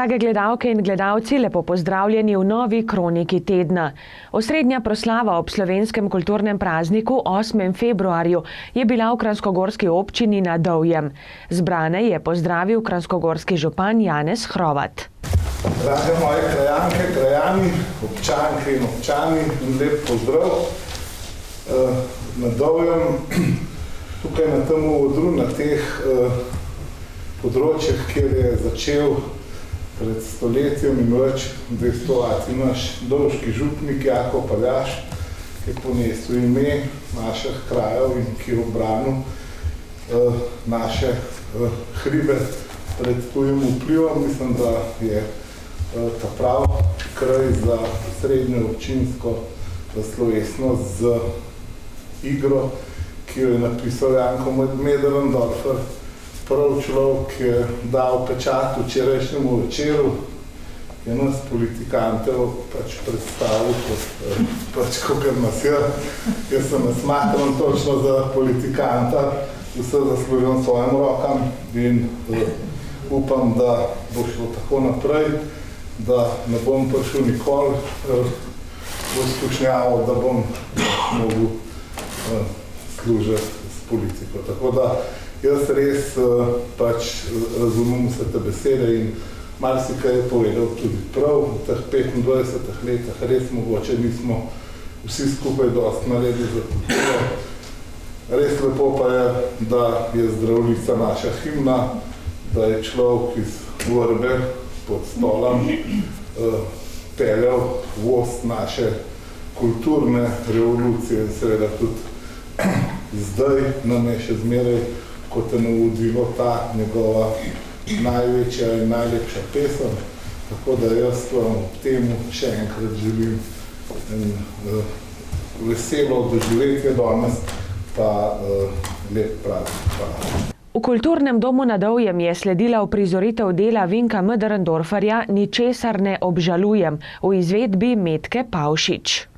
Drage gledalke in gledalci, lepo pozdravljeni v novi kroniki tedna. Osrednja proslava ob slovenskem kulturnem prazniku 8. februarju je bila v kranjskogorski občini na Dovjem. Zbrane je pozdravil kranjskogorski župan Janez Hrovat. Drage moje krajanke, krajani, občanke in občani, lep pozdrav. Na Dovjem, tukaj na tem odru, na teh področjih, kjer je začel pred stoletjem in več dejstovati naš dolžki župnik Jako Paljaš, ki je ponesel ime naših krajev in ki je obranil naše hribe pred tujim vplivom. Mislim, da je ta prav kraj za srednjo občinsko slovesnost z igro, ki jo je napisal Janko Möderndorfer, prav človek, ki je dal pečat včerajšnjemu večeru, ki je nas politikantev predstavil kakor nas je. Jaz se ne smatram točno za politikanta, vse zaslužim svojim rokam in upam, da bo šlo tako naprej, da ne bom prišel nikoli v izkušnjavo, da bom mogel služiti s politiko. Tako da jaz res razumem vse te besede in marsikaj je povedal tudi prav. V teh 25 letih res mogoče nismo vsi skupaj dosti naredili za kulturo. Res lepo pa je, da je Zdravljica naša himna, da je človek iz Vrbe pod stolom peljal voz naše kulturne revolucije in seveda tudi zdaj nam je še zmeraj kot je navodilo ta njegova največja in najlepša pesem. Tako da jaz vam ob temu še enkrat želim veselo doživetje danes pa lep praznik. Hvala. V kulturnem domu na Dovjem je sledila uprizoritev dela Vinka Möderndorferja Ničesar ne obžalujem v izvedbi Metke Pavšič.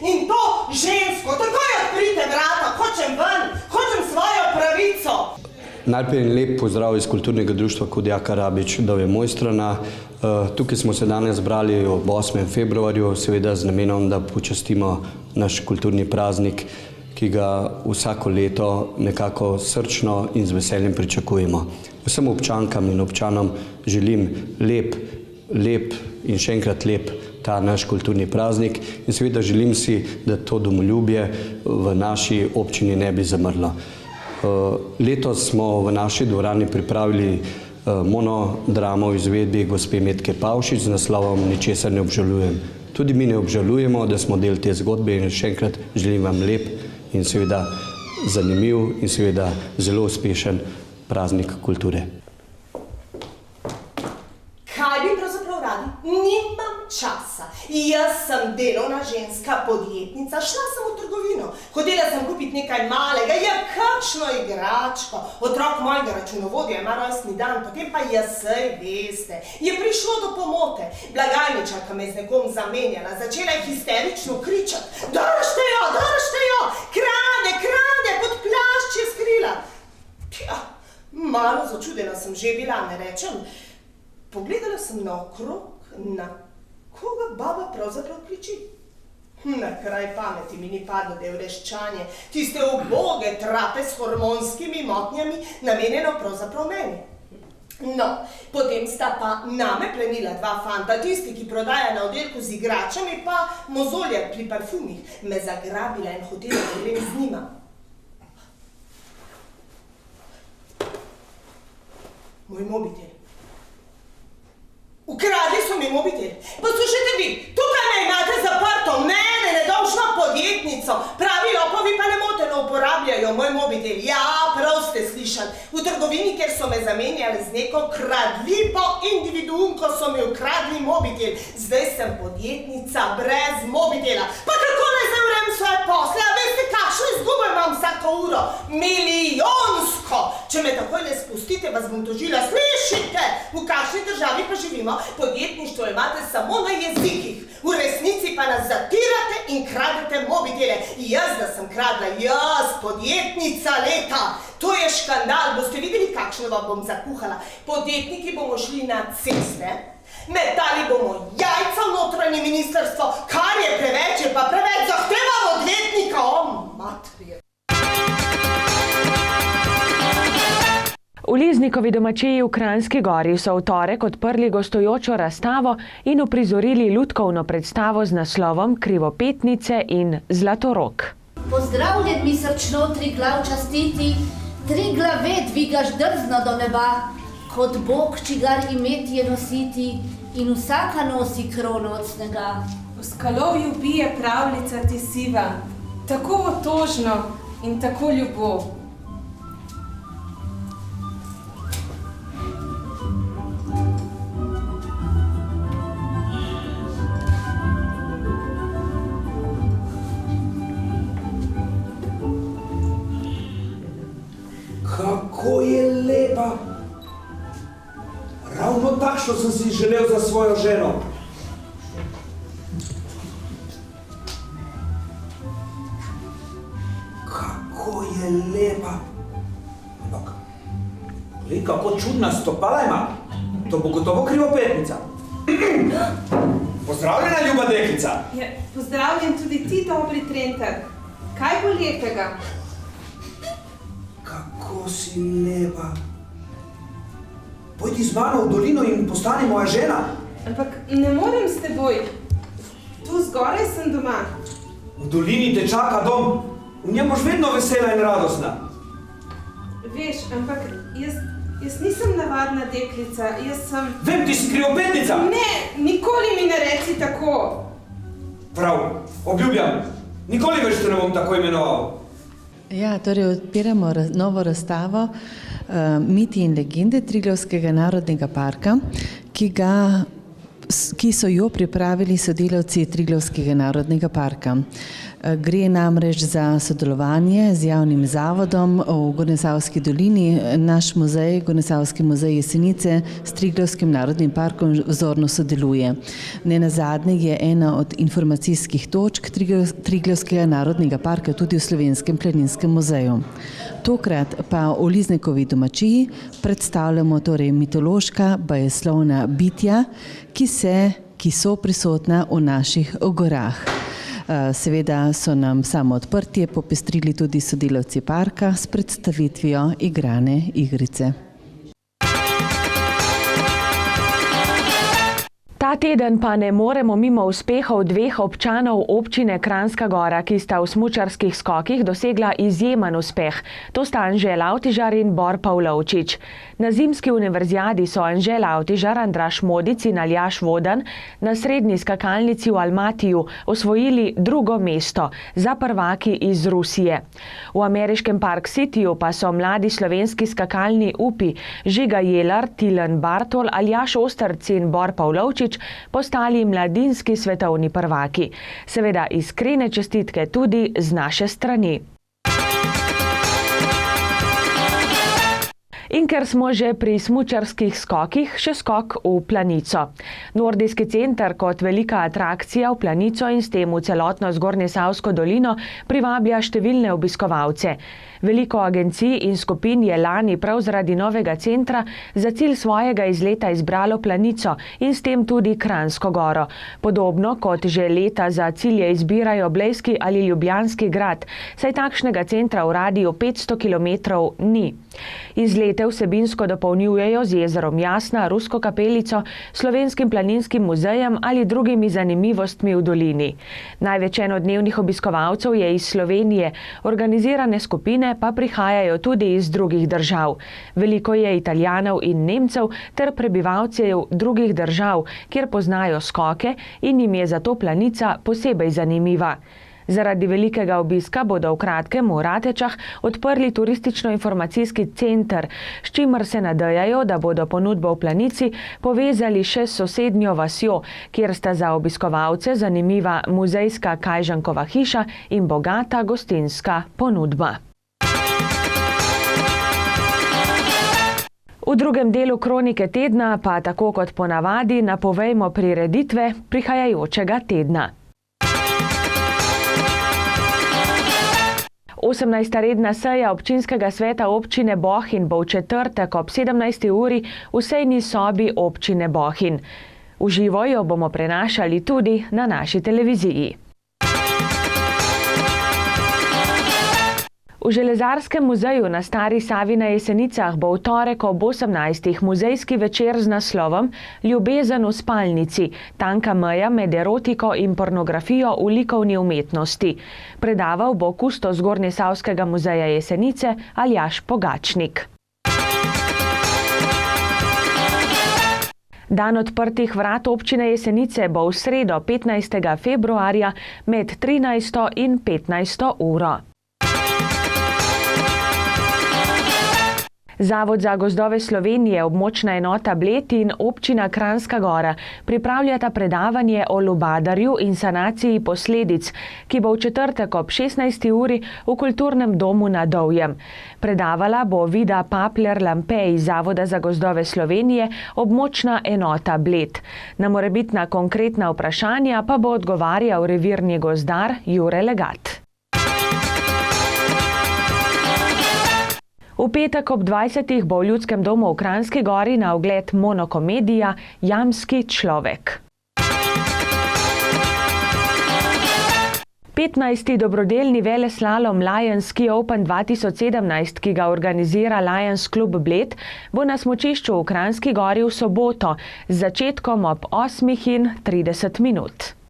In to žensko, takoj odprite vrata, hočem ven, hočem svojo pravico. Najprej lep pozdrav iz kulturnega društva Kodjaka Rabič, Dovje Mojstrana. Tukaj smo se danes zbrali ob 8. februarju, seveda z namenom, da počastimo naš kulturni praznik, ki ga vsako leto nekako srčno in z veseljem pričakujemo. Vsem občankam in občanom želim lep in še enkrat lep ta naš kulturni praznik in seveda želim si, da to domoljubje v naši občini ne bi zamrlo. Letos smo v naši dvorani pripravili monodramo v izvedbi gospe Metke Pavšič z naslovom Ničesar ne obžalujem. Tudi mi ne obžalujemo, da smo del te zgodbe in še enkrat želim vam lep in seveda zanimiv in seveda zelo uspešen praznik kulture. Kaj bi pravzaprav radi? Nimam časa. Jaz sem delovna ženska, podjetnica, šla sem v trgovino. Hodila sem kupiti nekaj malega, kakšno igračko. Otrok mojega računovodja ima rojstni dan, potem pa saj veste. Je prišlo do pomote. Blagajničarka me je z nekom zamenjala, začela je histerično kričati. Držite jo, krade, pod plašč je skrila. Tja, malo začudena sem že bila, ne rečem. Pogledala sem naokrog, na koga baba pravzaprav kriči. Na kraj pameti mi ni padlo, da je vreščanje, tiste uboge trape s hormonskimi motnjami, namenjeno pravzaprav meni. No, potem sta pa name plenila dva fanta, tisti, ki prodaja na oddelku z igračami, pa mozolja pri parfumih, me zagrabila in hotela, da grem z njima. Moj mobitel. Ukradli so mi mobitel. Poslušajte vi, tukaj me imate zaprto, mene, nedolžno podjetnico. Pravi lopovi pa nemoteno uporabljajo moj mobitel. Ja, prav ste slišali. V trgovini, kjer so me zamenjali z neko kradljivo individuumko, so mi ukradli mobitel. Zdaj sem podjetnica brez mobitela. Pa kako naj zdaj urem svoje posle? A veste, kakšno izgubo imam vsako uro? Milijonsko! rusko. Če me takoj ne spustite, vas bom tožila. Slišite, v kakšni državi pa živimo? Podjetništvo imate samo na jezikih. V resnici pa nas zatirate in kradete mobitele. Jaz, da sem kradla, jaz, podjetnica leta. To je škandal, boste videli, kakšno vam bom zakuhala. Podjetniki bomo šli na ceste, metali bomo jajca v notranje ministrstvo, kar je preveč, pa preveč zahtevam odvetnika, materje. V Liznikovi domačiji v Kranjski Gori so v torek odprli gostujočo razstavo in uprizorili lutkovno predstavo z naslovom Krivopetnice in Zlatorog. Pozdravljen mi srčno Triglav častiti, Triglave dvigaš drzno do neba, kot Bog, čigar imet je nositi, in vsaka nosi krono od snega. V skalovju bije pravljica ti siva, tako otožno in tako ljubo. Kako je lepa! Ravno takšno sem si želel za svojo ženo. Kako je lepa! Ampak, glej, kako čudna stopala ima. To bo gotovo krivopetnica. Pozdravljena, ljuba deklica! Pozdravljen tudi ti, dobri Trentar. Kaj bo lepega? Kako si lepa! Pojdi z mano v dolino in postani moja žena. Ampak ne morem s teboj. Tu zgoraj sem doma. V dolini te čaka dom. V njem boš vedno vesela in radostna. Veš, ampak jaz nisem navadna deklica, jaz sem... Vem, ti si krivopetnica! Ne, nikoli mi ne reci tako. Prav, obljubljam. Nikoli več te ne bom tako imenoval. Ja, torej odpiramo novo razstavo Miti in legende Triglavskega narodnega parka, ki so jo pripravili sodelavci Triglavskega narodnega parka. Gre namreč za sodelovanje z javnim zavodom v Gornjesavski dolini. Naš muzej, Gornjesavski muzej Jesenice, s Triglavskim narodnim parkom vzorno sodeluje. Nenazadnje je ena od informacijskih točk Triglavskega narodnega parka tudi v Slovenskem planinskem muzeju. Tokrat pa v Liznikovi domačiji predstavljamo torej mitološka bajeslovna bitja, ki so prisotna v naših gorah. Seveda so nam samo odprtje popestrili tudi sodelavci parka s predstavitvijo igrane igrice. Ta teden pa ne moremo mimo uspehov dveh občanov občine Kranjska Gora, ki sta v smučarskih skokih dosegla izjemen uspeh. To sta Anže Lavtižar in Bor Pavlovčič. Na zimski univerzijadi so Anže Lavtižar, Andraž Modic in Aljaž Vodan na srednji skakalnici v Almatiju osvojili drugo mesto za prvaki iz Rusije. V ameriškem Park Cityju pa so mladi slovenski skakalni upi Žiga Jelar, Tilen Bartol, Aljaž Ostrc in Bor Pavlovčič postali mladinski svetovni prvaki. Seveda iskrene čestitke tudi z naše strani. In ker smo že pri smučarskih skokih, še skok v Planico. Nordijski center kot velika atrakcija v Planico in s tem v celotno Zgornjesavsko dolino privablja številne obiskovalce. Veliko agencij in skupin je lani prav zaradi novega centra za cilj svojega izleta izbralo Planico in s tem tudi Kranjsko Goro. Podobno kot že leta za cilje izbirajo Blejski ali Ljubljanski grad, saj takšnega centra v radiju 500 km ni. Izlete vsebinsko dopolnjujejo z jezerom Jasna, Rusko kapelico, Slovenskim planinskim muzejem ali drugimi zanimivostmi v dolini. Največ enodnevnih obiskovalcev je iz Slovenije, organizirane skupine pa prihajajo tudi iz drugih držav. Veliko je Italijanov in Nemcev ter prebivalcev drugih držav, kjer poznajo skoke in jim je zato Planica posebej zanimiva. Zaradi velikega obiska bodo v kratkem v Ratečah odprli turistično-informacijski center, s čimer se nadejajo, da bodo ponudbo v Planici povezali še s sosednjo vasjo, kjer sta za obiskovalce zanimiva muzejska Kajžankova hiša in bogata gostinska ponudba. V drugem delu kronike tedna pa tako kot ponavadi napovejmo prireditve prihajajočega tedna. 18. redna seja občinskega sveta občine Bohinj bo v četrtek ob 17. uri v sejni sobi občine Bohinj. V živo jo bomo prenašali tudi na naši televiziji. V Železarskem muzeju na Stari Savi na Jesenicah bo v torek ob 18. muzejski večer z naslovom Ljubezen v spalnici, tanka meja med erotiko in pornografijo v likovni umetnosti. Predaval bo kustos Zgornjesavskega muzeja Jesenice Aljaž Pogačnik. Dan odprtih vrat občine Jesenice bo v sredo 15. februarja med 13. in 15. uro. Zavod za gozdove Slovenije, območna enota Bled in občina Kranjska Gora pripravljata predavanje o lubadarju in sanaciji posledic, ki bo v četrtek ob 16. uri v Kulturnem domu na Dovjem. Predavala bo Vida Papler-Lampe iz Zavoda za gozdove Slovenije, območna enota Bled. Na morebitna konkretna vprašanja pa bo odgovarjal revirni gozdar Jure Legat. V petek ob 20. bo v Ljudskem domu v Kranjski Gori na ogled monokomedija Jamski človek. 15. dobrodelni veleslalom Lions Ski Open 2017, ki ga organizira Lions Klub Bled, bo na smučišču v Kranjski Gori v soboto z začetkom ob 8:30.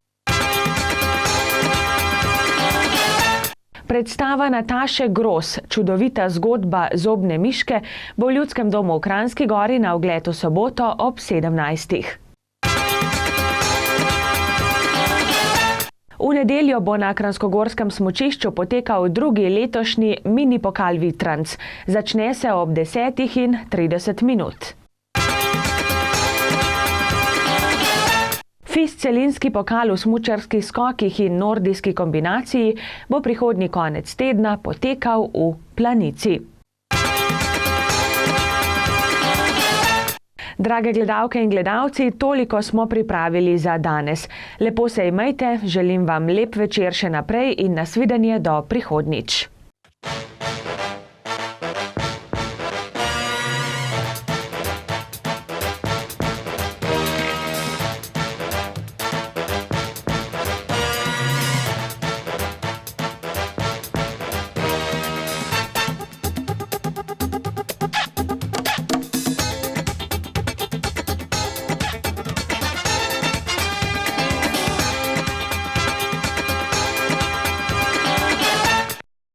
Predstava Nataše Gros, čudovita zgodba zobne miške, bo v Ljudskem domu v Kranjski Gori na ogled v soboto ob 17. V nedeljo bo na kranjskogorskem smučišču potekal drugi letošnji mini pokal Vitranc. Začne se ob 10:30. FIS celinski pokal v smučarskih skokih in nordijski kombinaciji bo prihodnji konec tedna potekal v Planici. Drage gledalke in gledalci, toliko smo pripravili za danes. Lepo se imejte, želim vam lep večer še naprej in nasvidenje do prihodnjič.